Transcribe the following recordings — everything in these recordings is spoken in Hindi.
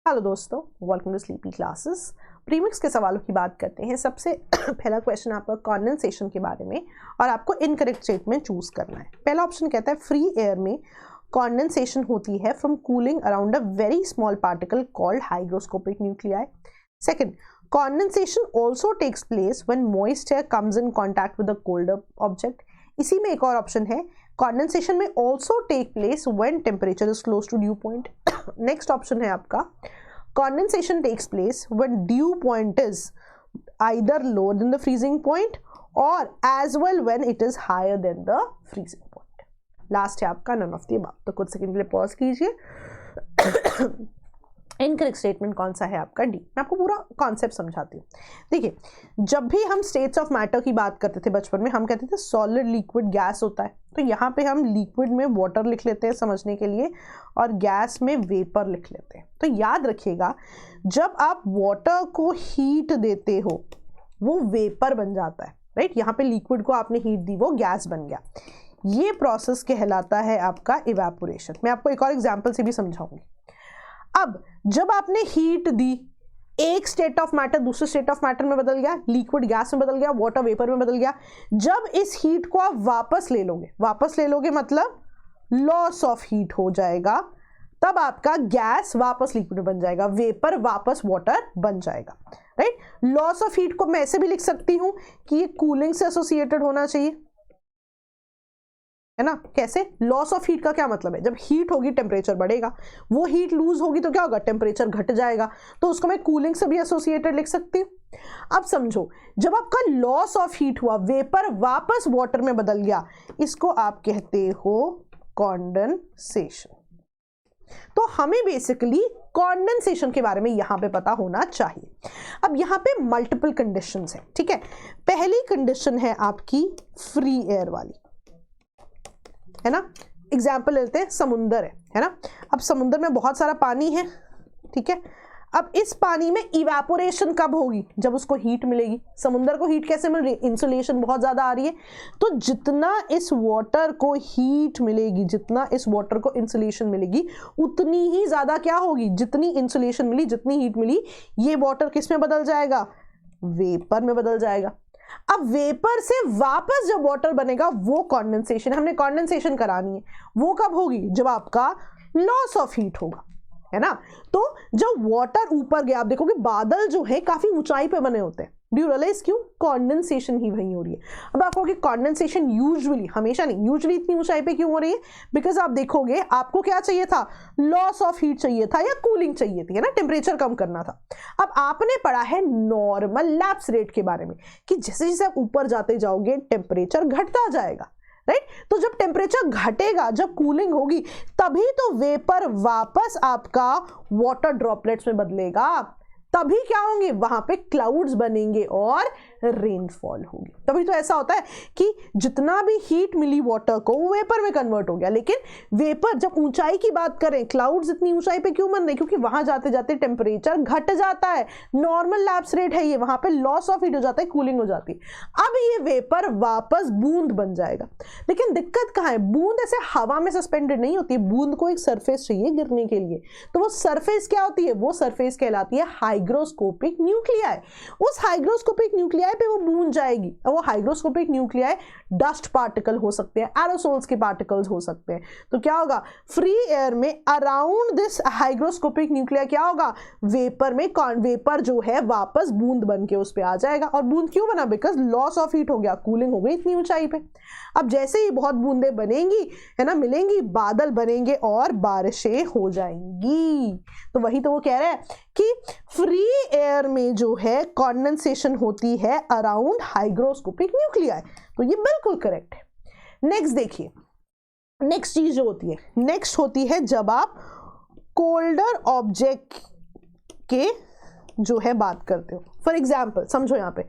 हेलो दोस्तों, welcome to sleepy classes. Prelims के सवालों की बात करते हैं। सबसे पहला क्वेश्चन आपका कंडेंसेशन के बारे में और आपको इनकरेक्ट स्टेटमेंट चूज करना है। पहला ऑप्शन कहता है फ्री एयर में कंडेंसेशन होती है from cooling around a very small particle called hygroscopic nuclei. Second, condensation also takes place when moist air comes in contact with a colder object. इसी में एक और ऑप्शन है, कंडेंसेशन में also take place when temperature is close to dew point. Next option है आपका, condensation takes place when dew point is either lower than the freezing point or as well when it is higher than the freezing point. Last है आपका none of the above। तो कुछ सेकंड के लिए पॉज कीजिए। इनकरेक्ट स्टेटमेंट कौन सा है आपका? डी। मैं आपको पूरा कॉन्सेप्ट समझाती हूँ। देखिए, जब भी हम स्टेट्स ऑफ मैटर की बात करते थे बचपन में, हम कहते थे सॉलिड, लिक्विड, गैस होता है। तो यहाँ पे हम लिक्विड में वाटर लिख लेते हैं समझने के लिए और गैस में वेपर लिख लेते हैं। तो याद रखिएगा, जब आप वाटर को हीट देते हो वो वेपर बन जाता है, राइट। यहाँ पे लिक्विड को आपने हीट दी, वो गैस बन गया। ये प्रोसेस कहलाता है आपका इवेपोरेशन। मैं आपको एक और एग्जाम्पल से भी समझाऊंगी। अब जब आपने हीट दी, एक स्टेट ऑफ मैटर दूसरे स्टेट ऑफ मैटर में बदल गया, लिक्विड गैस में बदल गया, वाटर वेपर में बदल गया। जब इस हीट को आप वापस ले लोगे मतलब लॉस ऑफ हीट हो जाएगा, तब आपका गैस वापस लिक्विड में बन जाएगा, वेपर वापस वाटर बन जाएगा, राइट। लॉस ऑफ हीट को मैं ऐसे भी लिख सकती हूं कि ये कूलिंग से एसोसिएटेड होना चाहिए, है ना। कैसे? लॉस ऑफ हीट का क्या मतलब है? जब हीट होगी टेम्परेचर बढ़ेगा, वो हीट लूज होगी तो क्या होगा? टेम्परेचर घट जाएगा। तो उसको मैं कूलिंग से भी एसोसिएटेड लिख सकती हूँ। अब समझो, जब आपका लॉस ऑफ हीट हुआ, वेपर वापस वाटर में बदल गया, इसको आप कहते हो कंडेंसेशन। तो हमें बेसिकली कंडेंसेशन के बारे में यहां पे पता होना चाहिए। अब यहां पे मल्टीपल कंडीशंस हैं, ठीक है। पहली कंडीशन है आपकी फ्री एयर वाली, है ना। एग्जाम्पल लेते हैं, समुंदर है ना। अब समुंदर में बहुत सारा पानी है, ठीक है। अब इस पानी में इवेपोरेशन कब होगी? जब उसको हीट मिलेगी। समुंदर को हीट कैसे मिल रही है? इंसुलेशन बहुत ज्यादा आ रही है। तो जितना इस वाटर को हीट मिलेगी, जितना इस वाटर को इंसुलेशन मिलेगी, उतनी ही ज्यादा क्या होगी? जितनी इंसुलेशन मिली, जितनी हीट मिली, ये वाटर किस में बदल जाएगा? वेपर में बदल जाएगा। अब वेपर से वापस जब वाटर बनेगा वो कंडेंसेशन, हमने कंडेंसेशन करानी है। वो कब होगी? जब आपका लॉस ऑफ हीट होगा, है ना। तो जब वाटर ऊपर गया, आप देखोगे बादल जो है काफी ऊंचाई पे बने होते हैं। डू यू रियलाइज क्यों? कंडेंसेशन ही वही हो रही है। अब आप कहोगे कंडेंसेशन यूजुअली, हमेशा नहीं, यूजुअली इतनी ऊंचाई पे क्यों हो रही है? बिकॉज आप देखोगे, आपको क्या चाहिए था? लॉस ऑफ हीट चाहिए था या कूलिंग चाहिए थी, है ना, टेम्परेचर कम करना था। अब आपने पढ़ा है नॉर्मल लैप्स रेट के बारे में कि जैसे जैसे आप ऊपर जाते जाओगे टेम्परेचर घटता जाएगा, राइट। तो जब टेम्परेचर घटेगा, जब कूलिंग होगी, तभी तो वेपर वापस आपका वाटर ड्रॉपलेट्स में बदलेगा। तभी क्या होंगे? वहां पे क्लाउड्स बनेंगे और रेनफॉल होगी। तभी तो ऐसा होता है कि जितना भी हीट मिली वाटर को, वो वेपर में कन्वर्ट हो गया। लेकिन वेपर, जब ऊंचाई की बात करें, क्लाउड्स इतनी ऊंचाई पे क्यों बन रहे? क्योंकि वहां जाते जाते टेम्परेचर घट जाता है। नॉर्मल लैप्स रेट है ये, वहां पे लॉस ऑफ हीट हो जाता है, कूलिंग हो जाती है। अब ये वेपर वापस बूंद बन जाएगा। लेकिन दिक्कत कहाँ है? बूंद ऐसे हवा में सस्पेंडेड नहीं होती। बूंद को एक सरफेस चाहिए गिरने के लिए। तो वो सरफेस क्या होती है? वो सरफेस कहलाती है हाइग्रोस्कोपिक न्यूक्लियाई। उस हाइग्रोस्कोपिक न्यूक्लियाई पे वो बूंद जाएगी। और वो हाइग्रोस्कोपिक न्यूक्लियाई डस्ट पार्टिकल हो सकते हैं, एरोसोल्स के पार्टिकल्स हो सकते हैं। तो क्या होगा? फ्री एयर में अराउंड दिस हाइग्रोस्कोपिक न्यूक्लियाई क्या होगा? वेपर में, वेपर जो है वापस बूंद बन के उस पे आ जाएगा। और बूंद क्यों बना? बिकॉज लॉस ऑफ हीट हो गया, कूलिंग हो गई इतनी ऊंचाई पे। अब जैसे ही बहुत बूंदें बनेंगी, है ना, मिलेंगी, बादल बनेंगे और बारिशें हो जाएंगी। तो वही तो वो कह रहा है कि फ्री एयर में जो है कंडेंसेशन होती है अराउंड हाइग्रोस्कोपिक न्यूक्लियाई। तो ये बिल्कुल करेक्ट है। नेक्स्ट देखिए, नेक्स्ट चीज जो होती है, नेक्स्ट होती है जब आप कोल्डर ऑब्जेक्ट के जो है बात करते हो। फॉर एग्जाम्पल समझो, यहाँ पे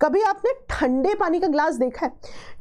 कभी आपने ठंडे पानी का ग्लास देखा है?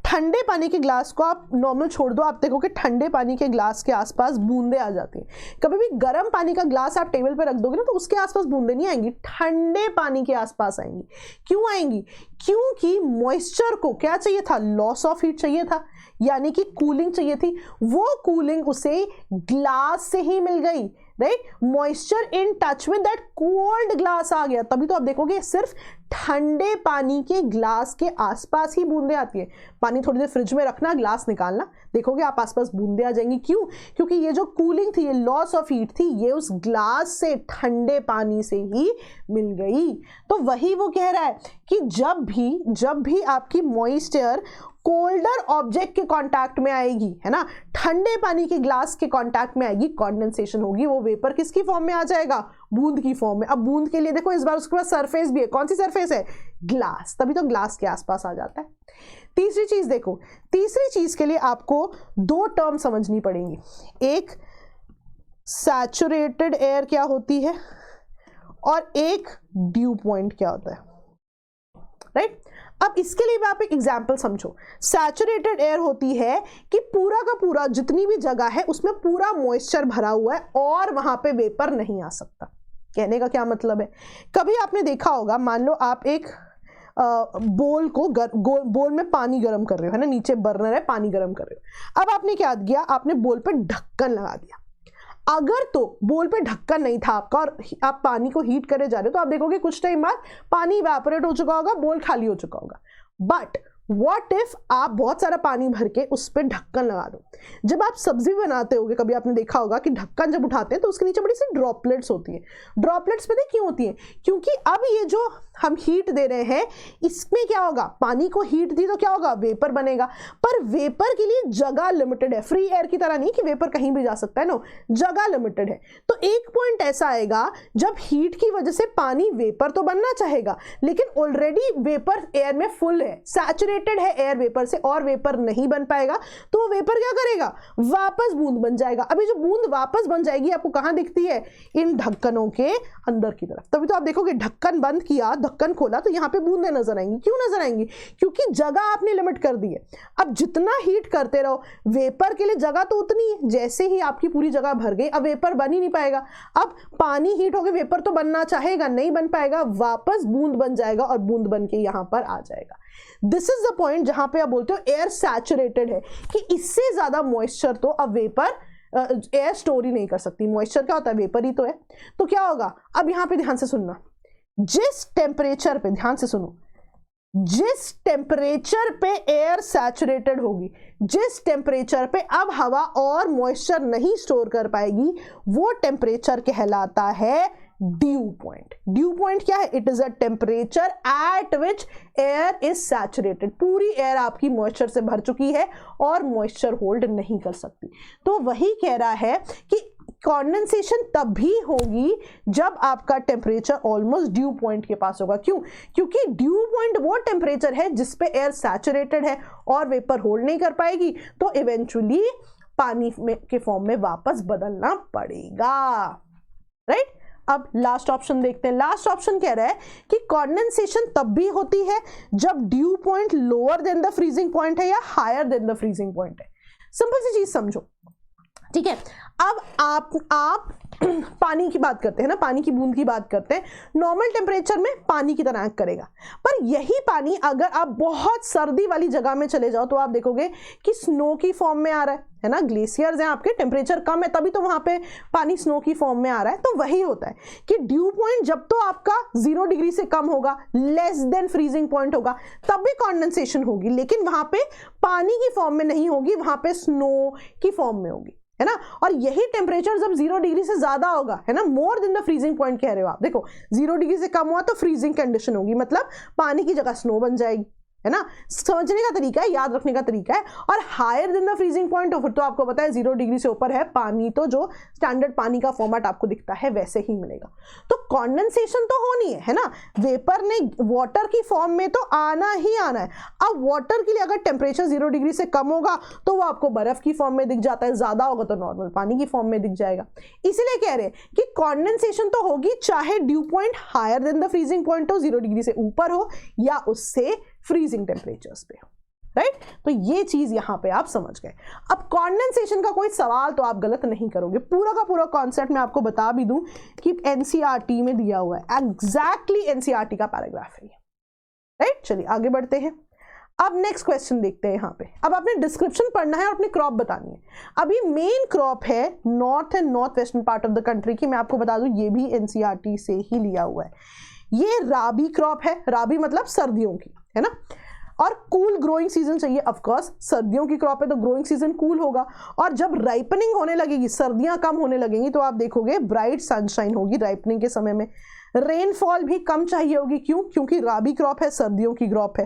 ठंडे पानी के ग्लास को आप नॉर्मल छोड़ दो, आप देखोगे ठंडे पानी के ग्लास के आसपास बूंदे आ जाती हैं। कभी भी गर्म पानी का ग्लास आप टेबल पे रख दोगे ना, तो उसके आसपास बूंदे नहीं आएंगी, ठंडे पानी के आसपास आएंगी। क्यों आएंगी? क्योंकि मॉइस्चर को क्या चाहिए था? लॉस ऑफ हीट चाहिए था, यानी कि कूलिंग चाहिए थी। वो कूलिंग उसे ग्लास से ही मिल गई, right, moisture in touch with that cold glass आ गया, तभी तो आप देखोगे सिर्फ ठंडे पानी के ग्लास के आसपास ही बूंदे आती है। पानी थोड़ी देर फ्रिज में रखना, ग्लास निकालना, देखोगे आप आसपास बूंदे आ जाएंगी। क्यों? क्योंकि ये जो कूलिंग थी, ये लॉस ऑफ हीट थी, ये उस ग्लास से ठंडे पानी से ही मिल गई। तो वही वो कह रहा है कि जब भी आपकी मॉइस्चर कोल्डर ऑब्जेक्ट के कांटेक्ट में आएगी, है ना, ठंडे पानी के ग्लास के कांटेक्ट में आएगी, कंडेंसेशन होगी, वो वेपर किसकी फॉर्म में आ जाएगा? बूंद की फॉर्म में। अब बूंद के लिए देखो इस बार उसके पास सरफेस भी है, कौन सी सरफेस है? ग्लास, तभी तो ग्लास के आसपास आ जाता है। तीसरी चीज देखो, तीसरी चीज के लिए आपको दो टर्म समझनी पड़ेंगी, एक सैचुरेटेड एयर क्या होती है और एक ड्यू पॉइंट क्या होता है, राइट। अब इसके लिए भी आप एक एग्जाम्पल समझो। सैचुरेटेड एयर होती है कि पूरा का पूरा जितनी भी जगह है उसमें पूरा मॉइस्चर भरा हुआ है और वहां पे वेपर नहीं आ सकता। कहने का क्या मतलब है, कभी आपने देखा होगा, मान लो आप एक बोल में पानी गर्म कर रहे हो, है ना, नीचे बर्नर है, पानी गर्म कर रहे हो। अब आपने क्या किया, आपने बोल पे ढक्कन लगा दिया। अगर तो बोल पे ढक्कन नहीं था आपका और आप पानी को हीट करे जा रहे हो, तो आप देखोगे कुछ टाइम बाद पानी इवेपोरेट हो चुका होगा, बोल खाली हो चुका होगा। बट व्हाट इफ आप बहुत सारा पानी भर के उस पर ढक्कन लगा दो। जब आप सब्जी बनाते होगे, कभी आपने देखा होगा कि ढक्कन जब उठाते हैं तो उसके नीचे बड़ी सी ड्रॉपलेट्स होती हैं। ड्रॉपलेट्स पता है क्यों होती हैं? क्योंकि अब ये जो हम हीट दे रहे हैं इसमें क्या होगा, पानी को हीट दी तो क्या होगा, वेपर बनेगा। पर वेपर के लिए जगह लिमिटेड है, फ्री एयर की तरह नहीं कि वेपर कहीं भी जा सकता है, नो, जगह लिमिटेड है। तो एक पॉइंट ऐसा आएगा जब हीट की वजह से पानी वेपर तो बनना चाहेगा, लेकिन ऑलरेडी वेपर एयर में फुल है, सैचुरेटेड है एयर वेपर से, और वेपर नहीं बन पाएगा। तो वो वेपर क्या करेगा, वापस बूंद बन जाएगा। अभी जो बूंद वापस बन जाएगी आपको कहां दिखती है, इन ढक्कनों के अंदर की तरफ। तभी तो आप देखोगे ढक्कन बंद किया, ढक्कन खोला तो यहां पे बूंदें नजर आएंगी। क्यों नजर आएंगी? क्योंकि जगह आपने लिमिट कर दी है। अब जितना हीट करते रहो, वेपर के लिए जगह तो उतनी है, जैसे ही आपकी पूरी जगह भर गई अब वेपर बन ही नहीं पाएगा। अब पानी हीट हो गया, वेपर तो बनना चाहेगा, नहीं बन पाएगा, वापस बूंद बन जाएगा और बूंद बन के यहां पर आ जाएगा। दिस इज द पॉइंट जहां पे आप बोलते हो एयर सैचुरेटेड है, कि इससे ज्यादा मॉइस्चर तो अब वेपर एयर स्टोर ही नहीं कर सकती। मॉइस्चर क्या होता है, वेपर ही तो है। तो क्या होगा, अब यहां पे ध्यान से सुनना, जिस टेम्परेचर पे, ध्यान से सुनो, जिस टेम्परेचर पे एयर सैचुरेटेड होगी, जिस टेम्परेचर पे अब हवा और मॉइस्चर नहीं स्टोर कर पाएगी, वो टेम्परेचर कहलाता है ड्यू पॉइंट। ड्यू पॉइंट क्या है? It is a temperature at which air is saturated. पूरी एयर आपकी मॉइस्चर से भर चुकी है और मॉइस्चर होल्ड नहीं कर सकती। तो वही कह रहा है कि कंडेंसेशन तब भी होगी जब आपका टेम्परेचर ऑलमोस्ट ड्यू पॉइंट के पास होगा। क्यों? क्योंकि ड्यू पॉइंट वो टेम्परेचर है जिस पे एयर सैचुरेटेड है और वेपर होल्ड नहीं कर पाएगी, तो इवेंचुअली पानी के फॉर्म में वापस बदलना पड़ेगा, राइट। अब लास्ट ऑप्शन देखते हैं। लास्ट ऑप्शन कह रहा है कि कंडेंसेशन तब भी होती है जब dew point lower than the freezing point है या higher than the freezing point है। सिंपल सी चीज समझो, ठीक है। अब आप पानी की बात करते हैं ना, पानी की बूंद की बात करते हैं, नॉर्मल टेम्परेचर में पानी की तरह एक्ट करेगा। पर यही पानी अगर आप बहुत सर्दी वाली जगह में चले जाओ तो आप देखोगे कि स्नो की फॉर्म में आ रहा है ना, ग्लेशियर्स हैं आपके, टेम्परेचर कम है तभी तो वहां पे पानी स्नो की फॉर्म में आ रहा है। तो वही होता है कि ड्यू पॉइंट जब तो आपका 0 डिग्री से कम होगा, लेस देन फ्रीजिंग पॉइंट होगा, तब भी कंडेंसेशन होगी, लेकिन वहां पे पानी की फॉर्म में नहीं होगी, वहां पे स्नो की फॉर्म में होगी, है ना। और यही टेम्परेचर जब 0 डिग्री से ज्यादा होगा, है ना, more than the freezing point कह रहे हो आप, देखो 0 डिग्री से कम हुआ तो फ्रीजिंग कंडीशन होगी, मतलब पानी की जगह स्नो बन जाएगी, है ना। समझने का तरीका है, याद रखने का तरीका है। और higher than the freezing point फिर तो आपको पता है 0 डिग्री से ऊपर है पानी, तो जो स्टैंडर्ड पानी का फॉर्मेट आपको दिखता है वैसे ही मिलेगा। तो कंडेंसेशन तो होनी है ना, वेपर ने वाटर की फॉर्म में तो आना ही आना है। अब वाटर के लिए अगर टेम्परेचर 0 डिग्री से कम होगा तो वो आपको बर्फ की फॉर्म में दिख जाता है, ज्यादा होगा तो नॉर्मल पानी की फॉर्म में दिख जाएगा। इसीलिए कह रहे हैं कि कंडेंसेशन तो होगी चाहे dew point higher than the freezing point हो, 0 डिग्री से ऊपर हो या उससे फ्रीजिंग टेम्परेचर्स पे हो, राइट। तो ये चीज यहां पे आप समझ गए। अब कंडेंसेशन का कोई सवाल तो आप गलत नहीं करोगे, पूरा का पूरा कॉन्सेप्ट मैं आपको बता भी दूं कि एनसीईआरटी में दिया हुआ है, एग्जैक्टली एनसीईआरटी का पैराग्राफ है, राइट। चलिए आगे बढ़ते हैं। अब नेक्स्ट क्वेश्चन देखते हैं यहाँ पे। अब आपने डिस्क्रिप्शन पढ़ना है और अपनी क्रॉप बतानी है। अभी मेन क्रॉप है north and north western part of the country की। मैं आपको बता दूं ये भी एनसीईआरटी से ही लिया हुआ है। ये राबी क्रॉप है, राबी मतलब सर्दियों की, है ना। और कूल ग्रोइंग सीजन चाहिए, ऑफ कोर्स सर्दियों की क्रॉप है तो ग्रोइंग सीजन कूल होगा। और जब राइपनिंग होने लगेगी, सर्दियां कम होने लगेंगी, तो आप देखोगे ब्राइट सनशाइन होगी राइपनिंग के समय में। रेनफॉल भी कम चाहिए होगी, क्यों? क्योंकि राबी क्रॉप है, सर्दियों की क्रॉप है,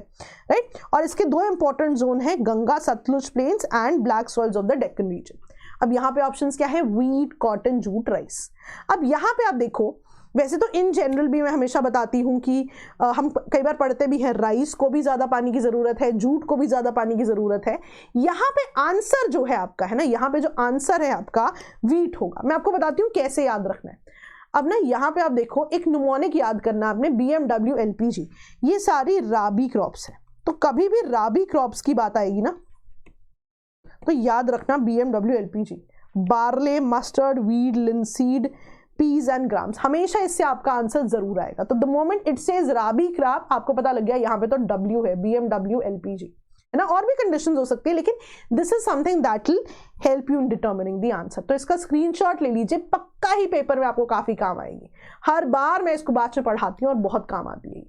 राइट। और इसके दो इंपॉर्टेंट जोन है, Ganga Sutlej plains and black soils of the Deccan region. अब यहाँ पे ऑप्शंस क्या है? Wheat, cotton, jute, rice. अब यहाँ पे आप देखो, वैसे तो इन जनरल भी मैं हमेशा बताती हूँ कि हम कई बार पढ़ते भी हैं, राइस को भी ज़्यादा पानी की ज़रूरत है, जूट को भी ज़्यादा पानी की ज़रूरत है। यहाँ पे आंसर जो है आपका, है ना, यहाँ पे जो आंसर है आपका व्हीट होगा। मैं आपको बताती हूँ कैसे याद रखना है। अब ना यहाँ पे आप देखो, एक न्यूमोनिक याद करना आपने, BMW, LPG, ये सारी राबी क्रॉप्स है। तो कभी भी राबी क्रॉप्स की बात आएगी ना तो याद रखना BMW, LPG, barley, mustard, wheat, linseed, peas and grams, हमेशा इससे आपका आंसर जरूर आएगा। तो the moment it says rabi crop, आपको पता लग गया यहाँ पे तो W है, BMW, LPG, है ना। और भी कंडीशंस हो सकती है, लेकिन this is something that will help you in determining the answer. तो इसका स्क्रीनशॉट ले लीजिए, पक्का ही पेपर में आपको काफी काम आएगी। हर बार मैं इसको बाद में पढ़ाती हूँ और बहुत काम आती है,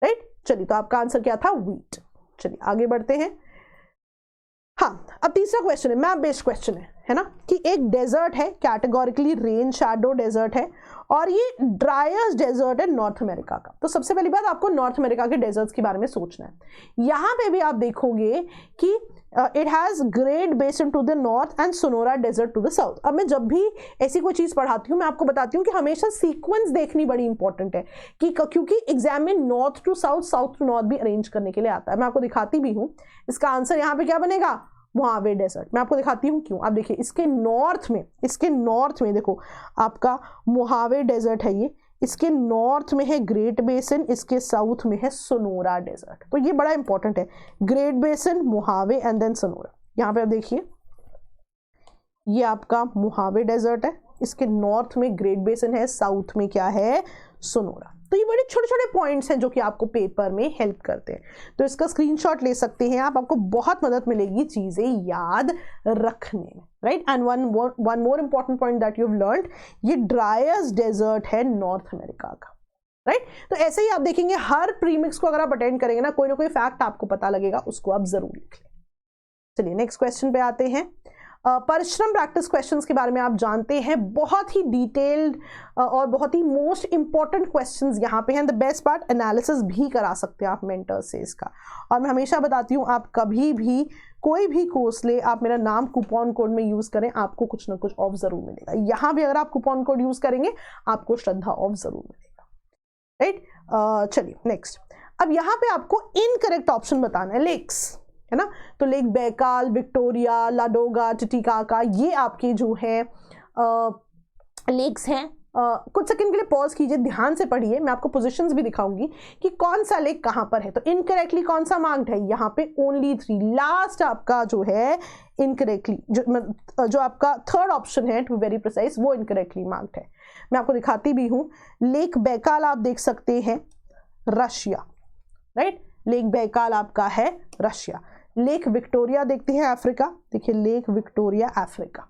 राइट। चलिए, तो आपका आंसर क्या था? व्हीट। चलिए आगे बढ़ते हैं। हाँ, अब तीसरा क्वेश्चन है, मैप बेस्ड क्वेश्चन है ना, कि एक डेजर्ट है, कैटेगोरिकली रेन शैडो डेजर्ट है, और ये ड्राइएस्ट डेजर्ट है नॉर्थ अमेरिका का। तो सबसे पहली बात, आपको नॉर्थ अमेरिका के डेजर्ट्स के बारे में सोचना है। यहाँ पे भी आप देखोगे कि it has Great Basin to the north and Sonora Desert to the south. अब मैं जब भी ऐसी कोई चीज पढ़ाती हूँ, मैं आपको बताती हूँ कि हमेशा सीक्वेंस देखनी बड़ी इंपॉर्टेंट है, कि क्योंकि एग्जाम में north to south, south to north भी अरेंज करने के लिए आता है। मैं आपको दिखाती भी हूँ। इसका आंसर यहाँ पे क्या बनेगा? Mojave Desert. मैं आपको दिखाती हूँ क्यों। आप देखिए, इसके नॉर्थ में देखो आपका मोहावे डेजर्ट है ये, इसके नॉर्थ में है ग्रेट बेसिन, इसके साउथ में है सोनोरा डेजर्ट। तो ये बड़ा इंपॉर्टेंट है, Great Basin, Mojave and then Sonora. यहाँ पे आप देखिए, ये आपका मोहावे डेजर्ट है, इसके नॉर्थ में ग्रेट बेसिन है, साउथ में क्या है? सोनोरा। तो ये बड़े छोटे छोटे पॉइंट्स हैं जो कि आपको पेपर में हेल्प करते हैं। तो इसका स्क्रीनशॉट ले सकते हैं आप, आपको बहुत मदद मिलेगी चीजें याद रखने में, right. And one more important point that you have learned, ये ड्राइएस्ट डेजर्ट है नॉर्थ अमेरिका का, राइट। तो ऐसे ही आप देखेंगे, हर प्रीमिक्स को अगर आप अटेंड करेंगे ना कोई फैक्ट आपको पता लगेगा, उसको आप जरूर लिख लें। चलिए नेक्स्ट क्वेश्चन पे आते हैं। परिश्रम प्रैक्टिस क्वेश्चंस के बारे में आप जानते हैं, बहुत ही डिटेल्ड और बहुत ही मोस्ट इंपॉर्टेंट क्वेश्चंस यहाँ पे हैं। द बेस्ट पार्ट, एनालिसिस भी करा सकते हैं आप मेंटर से इसका। और मैं हमेशा बताती हूँ, आप कभी भी कोई भी कोर्स ले, आप मेरा नाम कूपन कोड में यूज करें, आपको कुछ ना कुछ ऑफ जरूर मिलेगा। यहाँ भी अगर आप कूपन कोड यूज करेंगे, आपको श्रद्धा ऑफ जरूर मिलेगा, राइट। चलिए नेक्स्ट। अब यहाँ पे आपको इनकरेक्ट ऑप्शन बताना है, लेक्स, है ना। तो lake Baikal, Victoria, Ladoga, Titicaca, ये आपके जो है लेक्स हैं। कुछ सेकंड के लिए पॉज कीजिए, ध्यान से पढ़िए, मैं आपको पोजीशंस भी दिखाऊंगी कि कौन सा लेक कहां पर है। तो इनकरेक्टली कौन सा मार्क्ड है? यहाँ पे ओनली 3, लास्ट आपका जो है इनकरेक्टली, जो आपका थर्ड ऑप्शन है टू वेरी प्रिसाइज, वो इनकरेक्टली मार्क्ड है। मैं आपको दिखाती भी हूँ। लेक बैकाल आप देख सकते हैं, रशिया, राइट। लेक बैकाल आपका है रशिया। लेक विक्टोरिया देखते हैं, अफ्रीका, देखिए लेक विक्टोरिया अफ्रीका,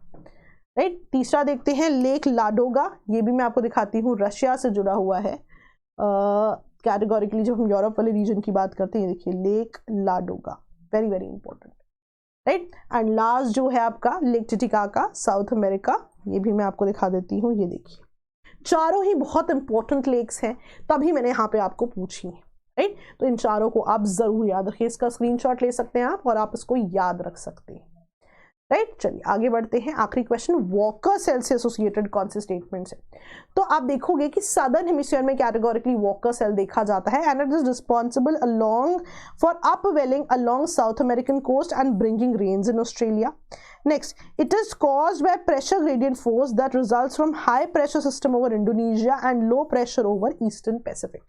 राइट। तीसरा देखते हैं लेक लाडोगा, ये भी मैं आपको दिखाती हूँ, रशिया से जुड़ा हुआ है। कैटेगोरिकली जब हम यूरोप वाले रीजन की बात करते हैं, देखिए lake Ladoga, very very important, right. And last जो है आपका लेक टिटिकाका, साउथ अमेरिका, ये भी मैं आपको दिखा देती हूँ। ये देखिए, चारों ही बहुत इंपॉर्टेंट लेक्स हैं, तभी मैंने यहाँ पे आपको पूछी है, राइट। तो इन चारों को आप जरूर याद रखिए, इसका स्क्रीनशॉट ले सकते हैं आप और आप इसको याद रख सकते हैं, राइट। चलिए आगे बढ़ते हैं। आखिरी क्वेश्चन, वॉकर सेल से एसोसिएटेड कौन से स्टेटमेंट्स है? तो आप देखोगे कि सदर्न हेमिस्फीयर में कैटेगोरिकली वॉकर सेल देखा जाता है, and it is responsible along for upwelling along South American coast and bringing rains in Australia. Next, it is caused by pressure gradient force that results from high pressure system over Indonesia and low pressure over Eastern Pacific.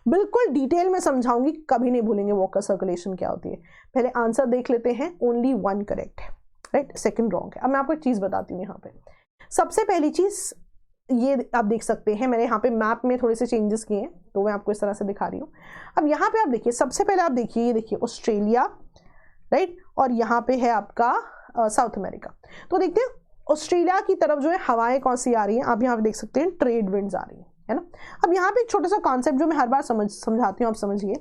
बिल्कुल डिटेल में समझाऊंगी, कभी नहीं भूलेंगे वॉकर सर्कुलेशन क्या होती है। पहले आंसर देख लेते हैं, ओनली 1 करेक्ट है, राइट, सेकंड रॉन्ग है। अब मैं आपको एक चीज बताती हूँ यहाँ पे। सबसे पहली चीज, ये आप देख सकते हैं, मैंने यहाँ पे मैप में थोड़े से चेंजेस किए हैं तो मैं आपको इस तरह से दिखा रही हूँ। अब यहाँ पे आप देखिए, सबसे पहले आप देखिए, ये देखिए ऑस्ट्रेलिया, राइट, और यहाँ पे है आपका साउथ अमेरिका। तो देखते हैं ऑस्ट्रेलिया की तरफ जो है हवाएं कौन सी आ रही हैं, आप यहाँ पे देख सकते हैं ट्रेड विंड्स आ रही है ना। अब यहाँ पे एक छोटा सा कॉन्सेप्ट जो मैं हर बार समझाती हूँ, आप समझिए।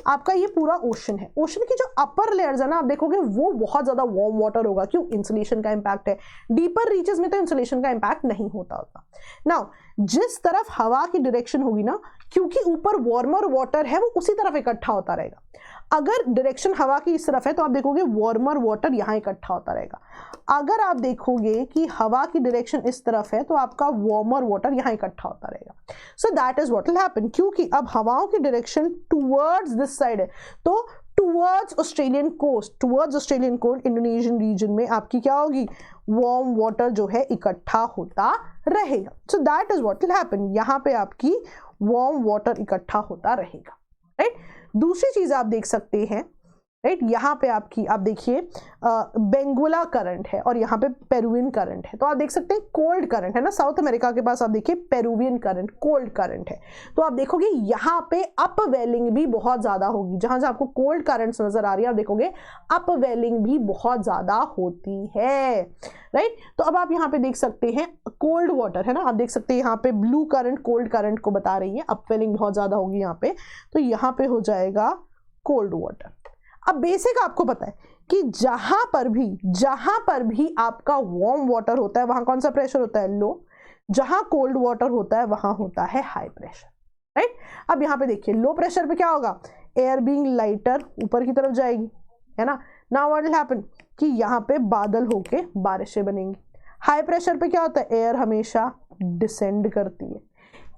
आपका ये पूरा ओशन है, ओशन की जो अपर लेयर्स है ना, आप देखोगे वो बहुत ज्यादा वार्म वाटर होगा। क्यों? इंसुलेशन का इंपैक्ट है। डीपर रीचेस में तो इंसुलेशन का इंपैक्ट नहीं होता। नाउ जिस तरफ हवा की डायरेक्शन होगी ना, क्योंकि ऊपर वार्मर वाटर है, वो उसी तरफ इकट्ठा होता रहेगा। अगर डायरेक्शन हवा की इस तरफ है तो आप देखोगे वार्मर वाटर यहाँ इकट्ठा होता रहेगा। अगर आप देखोगे कि हवा की डायरेक्शन इस तरफ है तो आपका वार्मर वाटर यहाँ इकट्ठा होता रहेगा। So that is what will happen, क्योंकि अब हवाओं की डायरेक्शन टुवर्ड्स दिस साइड है, तो towards Australian coast, Indonesian region में आपकी क्या होगी, वार्म वाटर जो है इकट्ठा होता रहेगा। So that is what will happen, यहाँ पे आपकी वार्म वाटर इकट्ठा होता रहेगा, राइट। दूसरी चीज आप देख सकते हैं, राइट, यहाँ पे आपकी आप देखिए बेंगुला करंट है और यहाँ पे पेरुवियन करंट है। तो आप देख सकते हैं कोल्ड करंट है ना, साउथ अमेरिका के पास आप देखिए पेरुवियन करंट, कोल्ड करंट है। तो आप देखोगे यहाँ पे अप वेलिंग भी बहुत ज्यादा होगी। जहां से आपको कोल्ड करंट्स नजर आ रही है, आप देखोगे अप वेलिंग भी बहुत ज्यादा होती है, राइट। तो अब आप यहाँ पे देख सकते हैं कोल्ड वाटर है ना, आप देख सकते हैं यहाँ पे ब्लू करंट कोल्ड करंट को बता रही है, अप वेलिंग बहुत ज्यादा होगी यहाँ पे, तो यहाँ पे हो जाएगा कोल्ड वाटर। अब बेसिक आपको पता है कि जहां पर भी आपका वार्म वाटर होता है वहां कौन सा प्रेशर होता है, लो। जहां कोल्ड वाटर होता है वहां होता है हाई प्रेशर, राइट। अब यहां पे देखिए लो प्रेशर पे क्या होगा, एयर बीइंग लाइटर ऊपर की तरफ जाएगी, है ना। नाउ व्हाट विल हैपन कि यहाँ पे बादल होके बारिशें बनेंगी। हाई प्रेशर पे क्या होता है, एयर हमेशा डिसेंड करती है।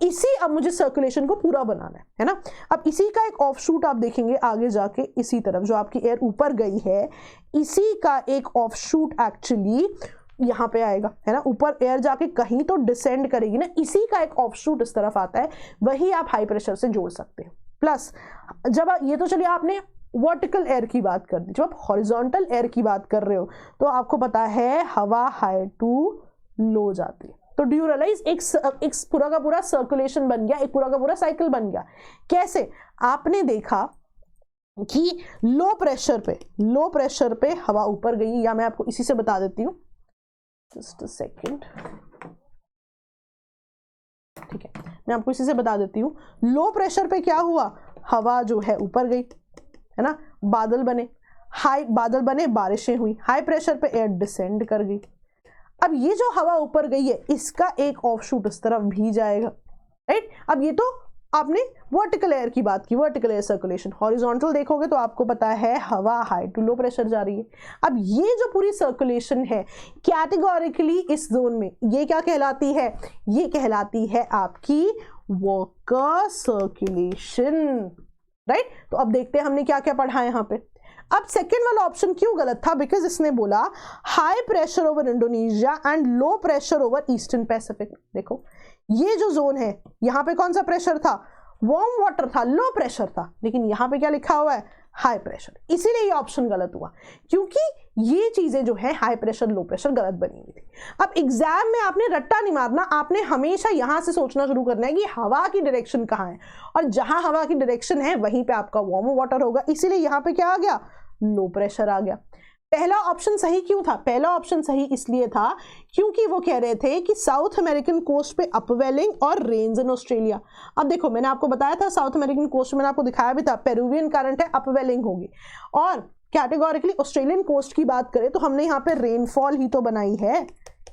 इसी, अब मुझे सर्कुलेशन को पूरा बनाना है ना। अब इसी का एक ऑफशूट आप देखेंगे आगे जाके, इसी तरफ जो आपकी एयर ऊपर गई है, इसी का एक ऑफशूट एक्चुअली यहाँ पे आएगा, है ना। ऊपर एयर जाके कहीं तो डिसेंड करेगी ना, इसी का एक ऑफशूट इस तरफ आता है, वही आप हाई प्रेशर से जोड़ सकते हैं। प्लस जब ये तो चलिए आपने वर्टिकल एयर की बात कर दी, जब आप हॉरिजॉन्टल एयर की बात कर रहे हो तो आपको पता है हवा हाई टू लो जाती है। तो डू यू रियलाइज एक पूरा का पूरा सर्कुलेशन बन गया, एक पूरा का पूरा साइकिल बन गया। कैसे? आपने देखा कि लो प्रेशर पे हवा ऊपर गई, या मैं आपको इसी से बता देती हूं, जस्ट अ सेकेंड, ठीक है, मैं आपको इसी से बता देती हूं। लो प्रेशर पे क्या हुआ, हवा जो है ऊपर गई, है ना, बादल बने, बारिशें हुई। हाई प्रेशर पे एयर डिसेंड कर गई। अब ये जो हवा ऊपर गई है, इसका एक ऑफशूट इस तरफ भी जाएगा, राइट। अब ये तो आपने वर्टिकल एयर की बात की, वर्टिकल एयर सर्कुलेशन। हॉरिजॉन्टल देखोगे तो आपको पता है हवा हाई टू लो प्रेशर जा रही है। अब ये जो पूरी सर्कुलेशन है कैटेगोरिकली इस जोन में, ये क्या कहलाती है, ये कहलाती है आपकी वर्कर सर्कुलेशन, राइट। तो अब देखते हैं हमने क्या क्या पढ़ा है यहाँ पे। अब सेकेंड वाला ऑप्शन क्यों गलत था, बिकॉज इसने बोला high pressure over Indonesia and low pressure over eastern Pacific. देखो ये जो जोन है, यहाँ पे कौन सा प्रेशर था, वार्म वाटर था, लो प्रेशर था, लेकिन यहाँ पे क्या लिखा हुआ है, हाई प्रेशर। इसीलिए ये ऑप्शन गलत हुआ, क्योंकि ये चीजें जो है हाई प्रेशर लो प्रेशर गलत बनी हुई थी। अब एग्जाम में आपने रट्टा नहीं मारना, आपने हमेशा यहां से सोचना शुरू करना है कि हवा की डायरेक्शन कहाँ है, और जहां हवा की डायरेक्शन है वहीं पे आपका वार्म वाटर होगा। इसीलिए यहाँ पे क्या आ गया, लो प्रेशर आ गया। पहला ऑप्शन सही क्यों था, पहला ऑप्शन सही इसलिए था क्योंकि वो कह रहे थे कि साउथ अमेरिकन कोस्ट पे अपवेलिंग और रेन्स इन ऑस्ट्रेलिया। अब देखो मैंने आपको बताया था साउथ अमेरिकन कोस्ट, मैंने आपको दिखाया भी था पेरुवियन करंट है, अपवेलिंग होगी। और कैटेगोरिकली ऑस्ट्रेलियन कोस्ट की बात करें तो हमने यहाँ पे रेनफॉल ही तो बनाई है।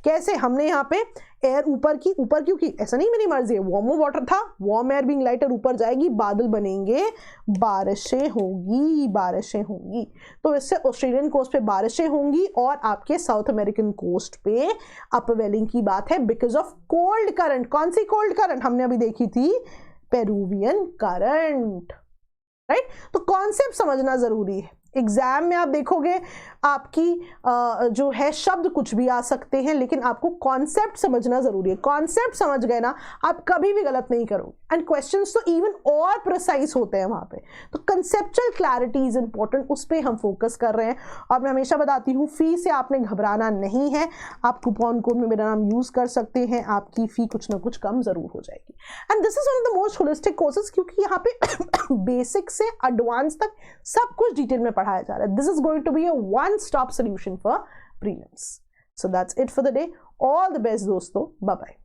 कैसे, हमने यहाँ पे एयर ऊपर क्यों की, ऐसा नहीं मेरी मर्जी है, वार्म वाटर था, वार्म एयर बीइंग लाइटर ऊपर जाएगी, बादल बनेंगे, बारिशें होंगी। तो इससे ऑस्ट्रेलियन कोस्ट पे बारिशें होंगी और आपके साउथ अमेरिकन कोस्ट पे अपवेलिंग की बात है बिकॉज ऑफ कोल्ड करंट। कौन सी कोल्ड करंट, हमने अभी देखी थी पेरुवियन करंट, राइट। तो कॉन्सेप्ट समझना जरूरी है। एग्जाम में आप देखोगे आपकी जो है शब्द कुछ भी आ सकते हैं, लेकिन आपको कॉन्सेप्ट समझना जरूरी है। कॉन्सेप्ट समझ गए ना, आप कभी भी गलत नहीं करोगे। एंड क्वेश्चंस तो इवन और प्रिसाइज होते हैं वहां पे। तो कंसेप्चुअल क्लैरिटी इज इंपॉर्टेंट, उस पर हम फोकस कर रहे हैं। और मैं हमेशा बताती हूँ, फी से आपने घबराना नहीं है। आप कूपन कोड में मेरा नाम यूज कर सकते हैं, आपकी फी कुछ ना कुछ कम जरूर हो जाएगी। And this is one of the most holistic courses, क्योंकि यहाँ पे बेसिक से एडवांस तक सब कुछ डिटेल में पढ़ाया जा रहा है। This is going to be a one stop solution for prelims. So that's it for the day. All the best दोस्तों, बाय बाय।